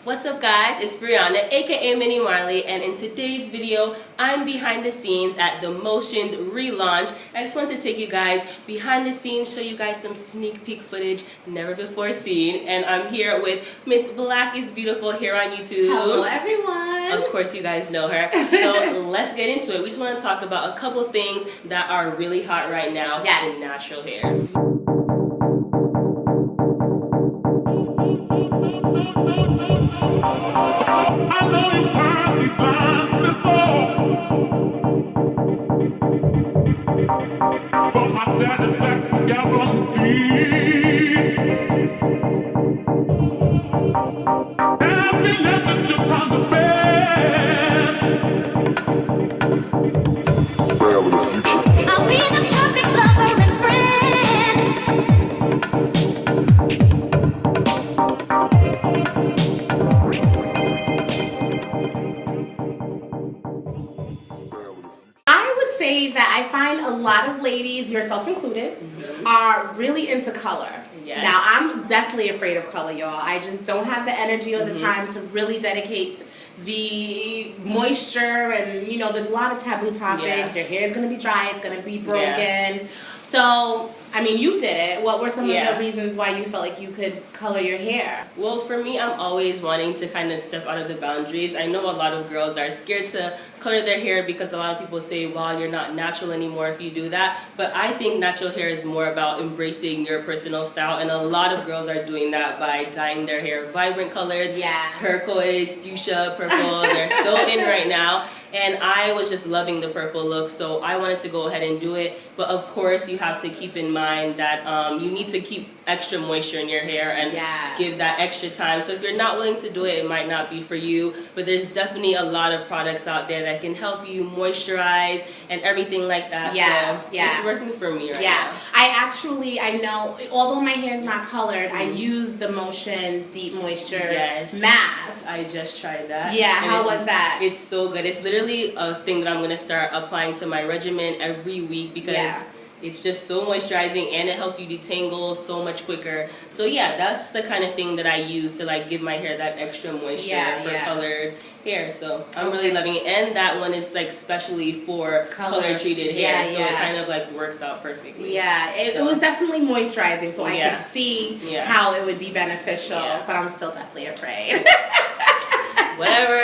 What's up guys, it's Brianna aka Minnie Marley, and in today's video I'm behind the scenes at the Motions relaunch. I just want to take you guys behind the scenes, show you guys some sneak peek footage never before seen, and I'm here with Miss BlakIzBeautyful here on YouTube. Hello everyone! Of course you guys know her. So let's get into it. We just want to talk about a couple things that are really hot right now in natural hair. I know you heard these lines before, but my satisfaction's guaranteed. Happiness is just round the bend. I'll be the perfect lover and friend. That I find a lot of ladies, yourself included, are really into color. Yes. Now, I'm definitely afraid of color, y'all. I just don't have the energy or the time to really dedicate the moisture, and you know, there's a lot of taboo topics. Your hair is going to be dry, it's going to be broken. So, I mean, you did it. What were some of the reasons why you felt like you could color your hair? Well, for me, I'm always wanting to kind of step out of the boundaries. I know a lot of girls are scared to color their hair because a lot of people say, well, you're not natural anymore if you do that. But I think natural hair is more about embracing your personal style, and a lot of girls are doing that by dyeing their hair vibrant colors. Turquoise, fuchsia, purple, they're so in right now. And I was just loving the purple look, so I wanted to go ahead and do it. But of course, you have to keep in mind that you need to keep extra moisture in your hair and give that extra time. So if you're not willing to do it, it might not be for you. But there's definitely a lot of products out there that can help you moisturize and everything like that. So it's working for me right now. I know, although my hair is not colored, I use the Motions Deep Moisture mask. I just tried that. Yeah, how was that? It's so good. It's literally a thing that I'm going to start applying to my regimen every week because it's just so moisturizing, and it helps you detangle so much quicker. So yeah, that's the kind of thing that I use to like give my hair that extra moisture for colored hair. So I'm really loving it, and that one is like specially for color treated hair, so it kind of like works out perfectly. It was definitely moisturizing, so I could see how it would be beneficial, but I'm still definitely afraid. Whatever.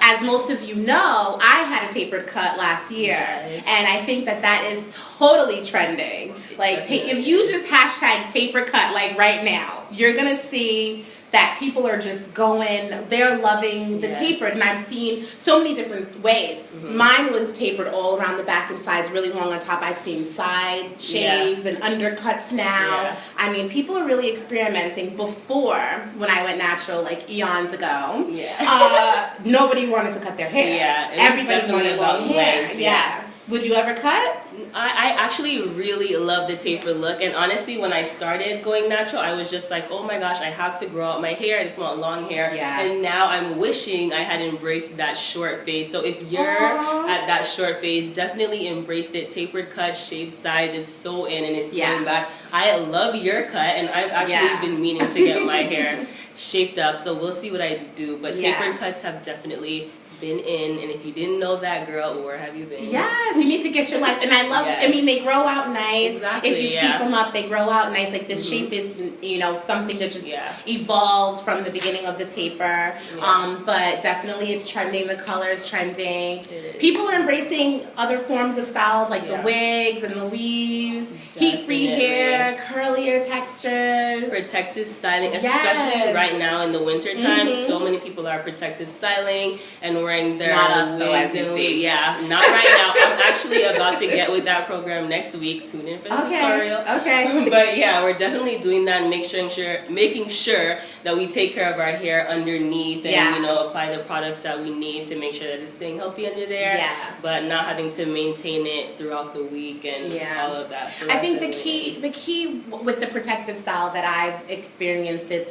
As most of you know, I had a tapered cut last year, and I think that is totally trending. Like, if you just hashtag taper cut like right now, you're gonna see that people are just they're loving the tapered, and I've seen so many different ways. Mine was tapered all around the back and sides, really long on top. I've seen side shaves and undercuts now. I mean, people are really experimenting. Before, when I went natural, like eons ago, nobody wanted to cut their hair. Everybody wanted long hair. Would you ever cut? I actually really love the tapered look, and honestly, when I started going natural, I was just like, oh my gosh, I have to grow out my hair, I just want long hair. And now I'm wishing I had embraced that short phase. So if you're at that short phase, definitely embrace it. Tapered cut, shaved sides, it's so in, and it's going back. I love your cut, and I've actually been meaning to get my hair shaped up, so we'll see what I do. But tapered cuts have definitely been in, and if you didn't know that, girl, where have you been? Yes, you need to get your life. And I love I mean, they grow out nice. If you keep them up, they grow out nice. Like, this shape is, you know, something that just evolved from the beginning of the taper. But definitely it's trending. The color is trending. People are embracing other forms of styles, like the wigs and the weaves, heat-free hair, curlier textures, protective styling, especially right now in the winter time. So many people are protective styling and wearing their not us though, as you see. Not right now. I'm actually about to get with that program next week. Tune in for the tutorial. But yeah, we're definitely doing that and making sure that we take care of our hair underneath and you know, apply the products that we need to make sure that it's staying healthy under there. But not having to maintain it throughout the week and all of that. So I think the key with the protective style that I've experienced is,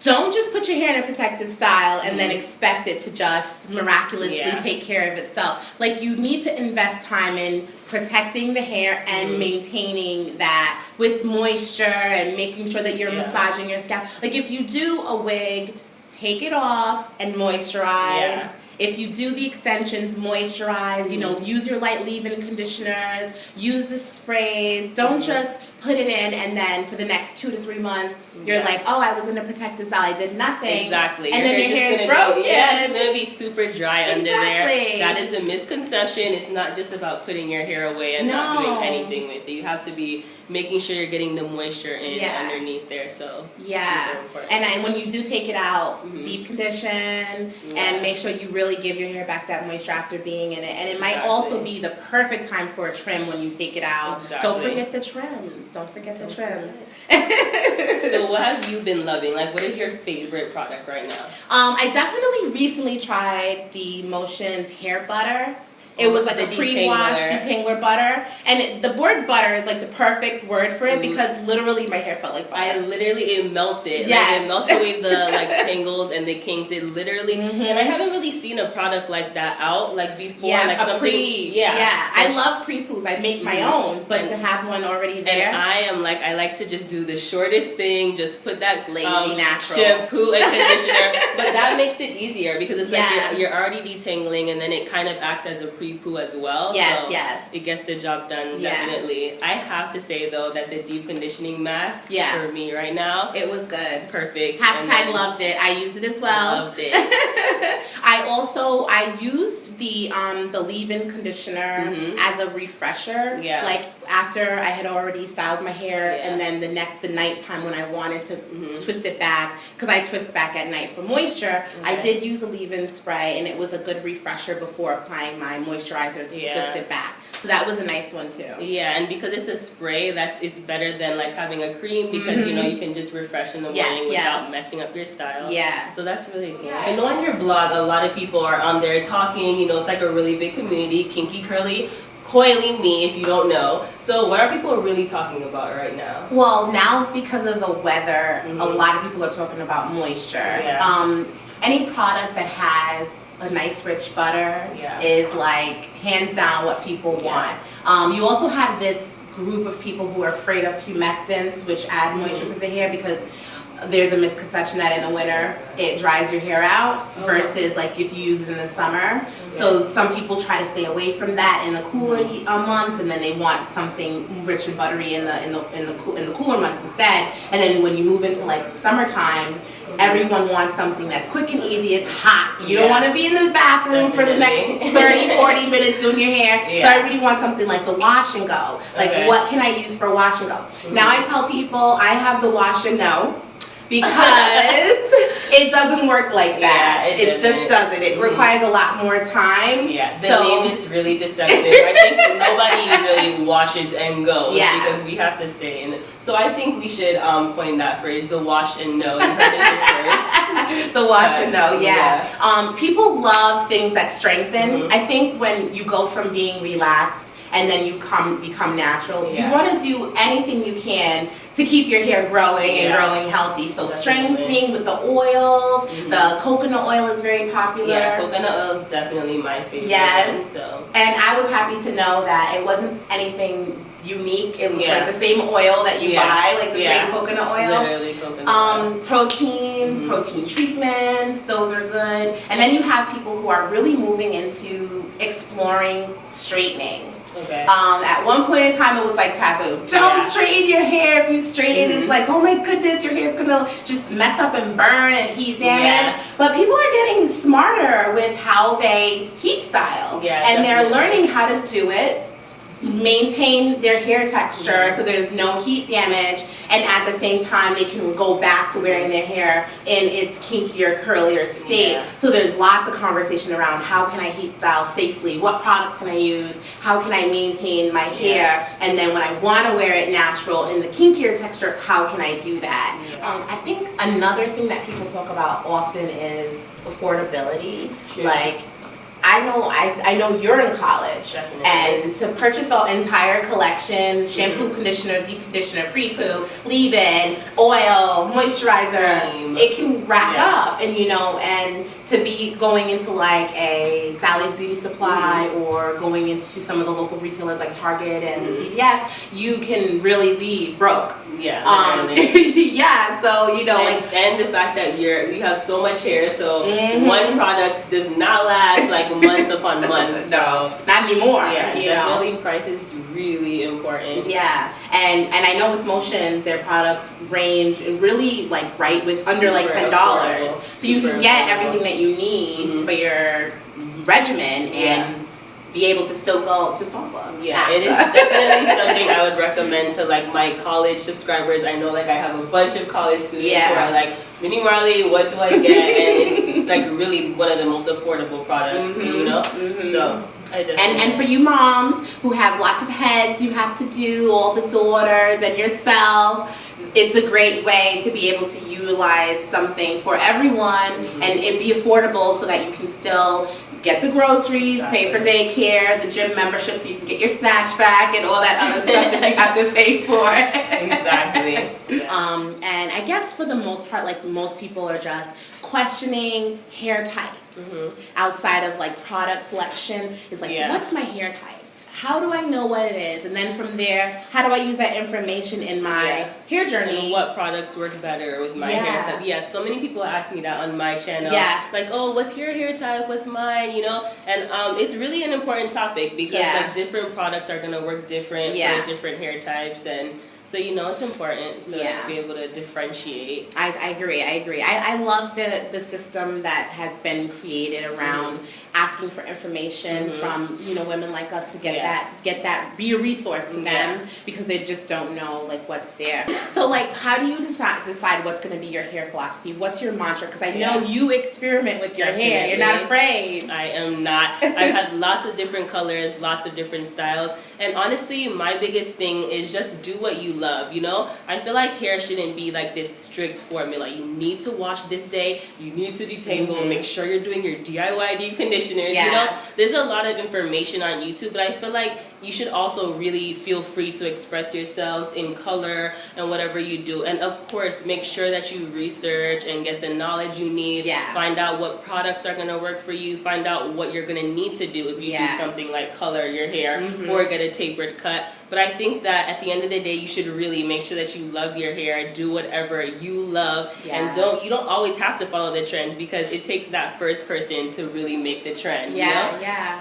don't just put your hair in a protective style and then expect it to just miraculously take care of itself. Like, you need to invest time in protecting the hair and maintaining that with moisture and making sure that you're massaging your scalp. Like if you do a wig, take it off and moisturize. Yeah. If you do the extensions, moisturize, you know, use your light leave-in conditioners, use the sprays. Don't just put it in and then for the next 2 to 3 months, you're like, oh, I was in a protective style, I did nothing. Exactly. And then your hair is broken. It's going to be super dry under there. Exactly. That is a misconception. It's not just about putting your hair away and not doing anything with it. You have to be making sure you're getting the moisture in underneath there. So super important. And when you do take it out, deep condition and make sure you really give your hair back that moisture after being in it. And it might also be the perfect time for a trim when you take it out. Don't forget the trims. Don't forget the trims. So what have you been loving? Like, what is your favorite product right now? I definitely recently tried the Motions hair butter. It was like a pre-wash detangler butter. And the word butter is like the perfect word for it because literally my hair felt like butter. It melted. Yes. Like, it melts away the like tangles and the kinks. It literally, and I haven't really seen a product like that out like before. Yeah, like something. I love pre-poos. I make my own, but to have one already there. And I like to just do the shortest thing, just put that lazy natural shampoo and conditioner. But that makes it easier because it's like you're already detangling and then it kind of acts as a pre-poo as well. Yes. It gets the job done, definitely. I have to say though that the deep conditioning mask for me right now, it was good. Perfect. Hashtag loved it. I used it as well. Loved it. I used the leave-in conditioner as a refresher. Yeah. Like after I had already styled my hair and then the nighttime when I wanted to twist it back, because I twist back at night for moisture, I did use a leave-in spray and it was a good refresher before applying my moisturizer to twist it back. So that was a nice one too. Yeah, and because it's a spray, it's better than like having a cream because you know you can just refresh in the morning without messing up your style. Yeah. So that's really cool. I know on your blog a lot of people are on there talking, you know, it's like a really big community, kinky, curly, coily me if you don't know. So what are people really talking about right now? Well, now because of the weather, a lot of people are talking about moisture. Yeah. Any product that has a nice rich butter is like hands down what people want. You also have this group of people who are afraid of humectants, which add moisture to the hair because there's a misconception that in the winter it dries your hair out versus like if you use it in the summer. So some people try to stay away from that in the cooler months, and then they want something rich and buttery in the cooler months instead. And then when you move into like summertime, everyone wants something that's quick and easy. It's hot. You don't want to be in the bathroom for the next 30, 40 minutes doing your hair. So everybody wants something like the wash and go. Like what can I use for wash and go? Now I tell people I have the wash and no. Because it doesn't work like that. It just doesn't. It requires a lot more time. Yeah, the name is really deceptive. I think nobody really washes and goes because we have to stay in it. So I think we should coin that phrase, the wash and no. You heard it here first. The wash and no, people love things that strengthen. I think when you go from being relaxed and then you become natural, you want to do anything you can to keep your hair growing and growing healthy. So strengthening with the oils, the coconut oil is very popular. Yeah, coconut oil is definitely my favorite. Yes. So. And I was happy to know that it wasn't anything unique. It was like the same oil that you buy, like the same coconut oil. Literally coconut oil. Proteins, protein treatments, those are good. And then you have people who are really moving into exploring straightening. Okay. At one point in time, it was like taboo. Don't straighten your hair. If you straighten, it's like, oh my goodness, your hair's gonna just mess up and burn and heat damage. But people are getting smarter with how they heat style. And they're learning how to do it, maintain their hair texture so there's no heat damage, and at the same time they can go back to wearing their hair in its kinkier, curlier state. So there's lots of conversation around how can I heat style safely, what products can I use, how can I maintain my hair, and then when I want to wear it natural in the kinkier texture, how can I do that? I think another thing that people talk about often is affordability. Like, I know you're in college, Definitely. and to purchase the entire collection, shampoo, conditioner, deep conditioner, pre-poo, leave-in, oil, moisturizer, Cream. it can rack Yeah. up, and and to be going into like a Sally's Beauty Supply or going into some of the local retailers like Target and CVS, you can really leave broke. Yeah. Literally. Yeah, so and the fact that you have so much hair, so one product does not last like months upon months. No, not anymore. Yeah, definitely price is really important. Yeah, and I know with Motions, their products range really like with under like $10, so you can get everything that you need for your regimen and be able to still go to Starbucks. Yeah, it is definitely something I would recommend to like my college subscribers. I know like I have a bunch of college students who are like, Mini Marley, what do I get? And it's like really one of the most affordable products, So I definitely and for you moms who have lots of heads you have to do, all the daughters and yourself, it's a great way to be able to utilize something for everyone and it be affordable so that you can still get the groceries, pay for daycare, the gym membership so you can get your snatch back and all that other stuff that you have to pay for. Exactly. And I guess for the most part, like most people are just questioning hair types outside of like product selection. It's like, what's my hair type? How do I know what it is? And then from there, how do I use that information in my hair journey? And what products work better with my hair type? Yeah, so many people ask me that on my channel. Yeah. Like, oh, what's your hair type? What's mine? And it's really an important topic because like different products are going to work different for different hair types. And so, it's important to be able to differentiate. I agree. I love the system that has been created around asking for information from, women like us to get that, be a resource to them because they just don't know like what's there. So like, how do you decide what's going to be your hair philosophy? What's your mantra? Because I know you experiment with your hair. You're not afraid. I am not. I've had lots of different colors, lots of different styles. And honestly, my biggest thing is just do what you love. I feel like hair shouldn't be like this strict formula. You need to wash this day, you need to detangle, make sure you're doing your DIY deep conditioners. There's a lot of information on YouTube, but I feel like you should also really feel free to express yourselves in color and whatever you do. And of course, make sure that you research and get the knowledge you need. Find out what products are going to work for you. Find out what you're going to need to do if you do something like color your hair or get a tapered cut. But I think that at the end of the day, you should really make sure that you love your hair, do whatever you love, and you don't always have to follow the trends because it takes that first person to really make the trend.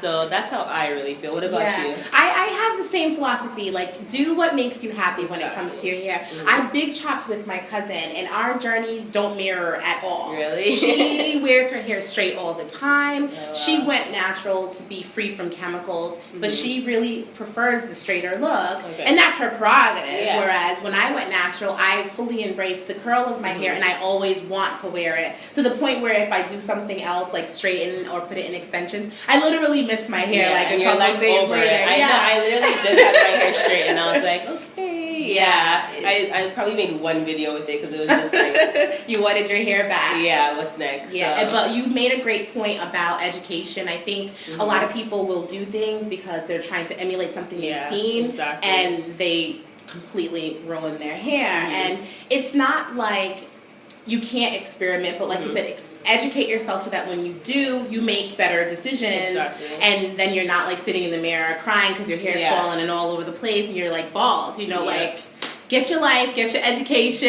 So that's how I really feel. What about you? I have the same philosophy. Like, do what makes you happy when it comes to your hair. I'm big chopped with my cousin, and our journeys don't mirror at all. Really? She wears her hair straight all the time. She went natural to be free from chemicals, but she really prefers the straighter look. And that's her prerogative. Whereas when I went natural, I fully embraced the curl of my hair, and I always want to wear it to the point where if I do something else like straighten or put it in extensions, I literally miss my hair like a couple of days later. I literally just had my hair straight, and I was like, okay, I probably made one video with it because it was just like you wanted your hair back. What's next? But you made a great point about education. I think a lot of people will do things because they're trying to emulate something they've seen, and they completely ruin their hair. And it's not like you can't experiment, but like you said, educate yourself so that when you do, you make better decisions, and then you're not like sitting in the mirror crying because your hair's falling and all over the place and you're like bald, like get your life, get your education.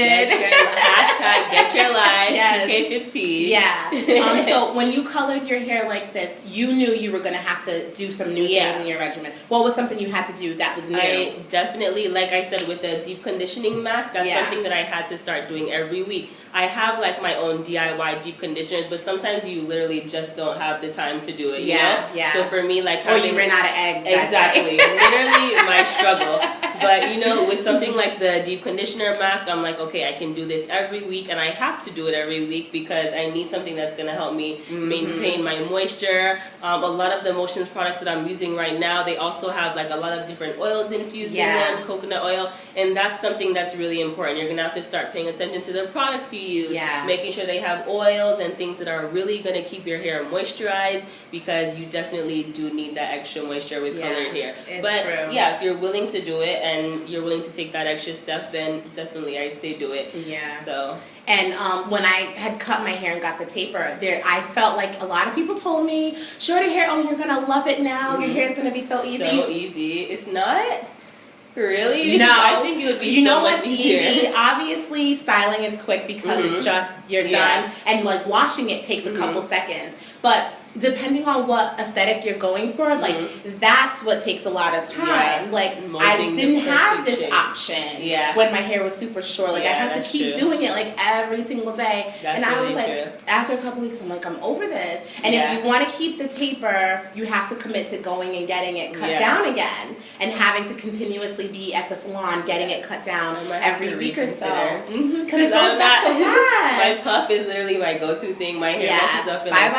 Get your life, 2K15. So when you colored your hair like this, you knew you were going to have to do some new things in your regimen. What was something you had to do that was new? I definitely, like I said, with the deep conditioning mask, that's something that I had to start doing every week. I have like my own DIY deep conditioners, but sometimes you literally just don't have the time to do it, you know? So for me, like or you ran out of eggs. Exactly. Literally my struggle. But you know, with something like the deep conditioner mask, I'm like, okay, I can do this every week, and I have to do it every week because I need something that's gonna help me maintain my moisture. A lot of the Motions products that I'm using right now, they also have like a lot of different oils infused in them, coconut oil, and that's something that's really important. You're gonna have to start paying attention to the products you use, making sure they have oils and things that are really gonna keep your hair moisturized, because you definitely do need that extra moisture with colored hair. But yeah, if you're willing to do it and you're willing to take that extra step, then definitely I'd say do it. So. And when I had cut my hair and got the taper, I felt like a lot of people told me, shorter hair, oh, you're gonna love it now. Your hair is gonna be so easy. So easy. It's not. Really? No. I think it would be so much easier. Easy? Obviously, styling is quick because it's just, you're done. And like washing it takes a couple seconds. But depending on what aesthetic you're going for, like that's what takes a lot of time. Like I didn't have this option when my hair was super short. Like I had to keep doing it like every single day. And I was like, after a couple weeks, I'm like, I'm over this. And if you want to keep the taper, you have to commit to going and getting it cut down again, and having to continuously be at the salon getting it cut down every week or so. Because it goes back so fast. My puff is literally my go-to thing. My hair messes up in like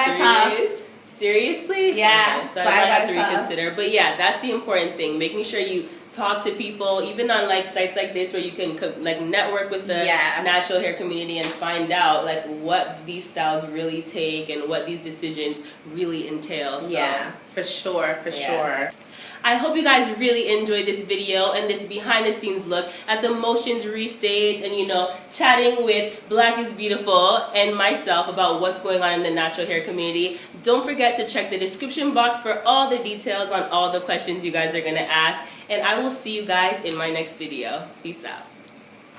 3 days. Seriously? Yeah. Okay, so I might have to reconsider. But yeah, that's the important thing. Making sure you talk to people, even on like sites like this where you can like network with the natural hair community and find out like what these styles really take and what these decisions really entail. So, yeah, for sure, for sure. I hope you guys really enjoyed this video and this behind the scenes look at the Motions restage and, you know, chatting with Black is Beautiful and myself about what's going on in the natural hair community. Don't forget to check the description box for all the details on all the questions you guys are going to ask, and I will see you guys in my next video. Peace out.